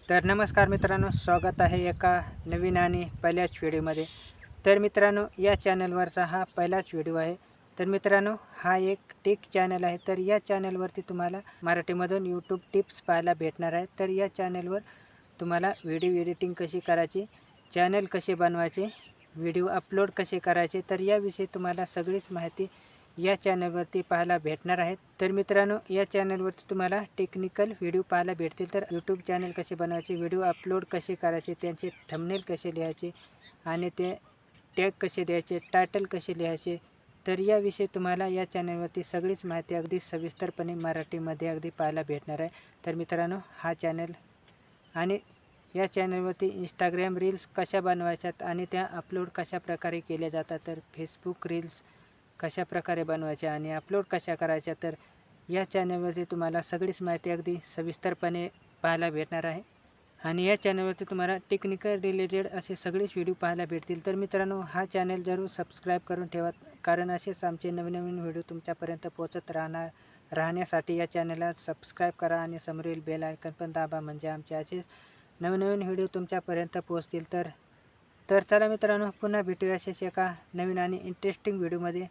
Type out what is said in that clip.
तर नमस्कार मित्रांनो, स्वागत आहे एका नवीन आणि पहिल्याच व्हिडिओमध्ये. तर मित्रांनो, या चॅनलवरचा हा पहिलाच व्हिडिओ आहे. तर मित्रांनो, हा एक टेक चॅनल आहे. तर या चॅनलवरती तुम्हाला मराठीमधून यूट्यूब टिप्स पाहायला भेटणार आहेत. तर या चॅनलवर तुम्हाला व्हिडिओ एडिटिंग कशी करायची, चॅनल कसे बनवायचे, व्हिडिओ अपलोड कसे करायचे, तर याविषयी तुम्हाला सगळीच माहिती या चॅनलवरती पाहायला भेटणार आहेत. तर मित्रांनो, या चॅनलवरती तुम्हाला टेक्निकल व्हिडिओ पाहायला भेटतील. तर यूट्यूब चॅनल कसे बनवायचे, व्हिडिओ अपलोड कसे करायचे, त्यांचे थंबनेल कसे लिहायचे आणि ते टॅग कसे द्यायचे, टायटल कसे लिहायचे, तर याविषयी तुम्हाला या चॅनलवरती सगळीच माहिती अगदी सविस्तरपणे मराठीमध्ये अगदी पाहायला भेटणार आहे. तर मित्रांनो, हा चॅनल आणि या चॅनलवरती इंस्टाग्राम रील्स कशा बनवायच्यात आणि त्या अपलोड कशाप्रकारे केल्या जातात, तर फेसबुक रील्स कशाप्रकारे बनवायच्या आणि अपलोड कशा करायच्या, तर या चॅनलवरती तुम्हाला सगळीच माहिती अगदी सविस्तरपणे पाहायला भेटणार आहे. आणि या चॅनलवरती तुम्हाला टेक्निकल रिलेटेड असे सगळेच व्हिडिओ पाहायला भेटतील. तर मित्रांनो, हा चॅनल जरूर सबस्क्राईब करून ठेवा, कारण असेच आमचे नवीन नवीन व्हिडिओ तुमच्यापर्यंत पोहोचत राहण्यासाठी या चॅनलला सबस्क्राईब करा आणि समोरील बेल आयकन पण दाबा, म्हणजे आमचे असेच नवीन व्हिडिओ तुमच्यापर्यंत पोहोचतील. तर चला मित्रांनो, पुन्हा भेटूया असेच एका नवीन आणि इंटरेस्टिंग व्हिडिओमध्ये.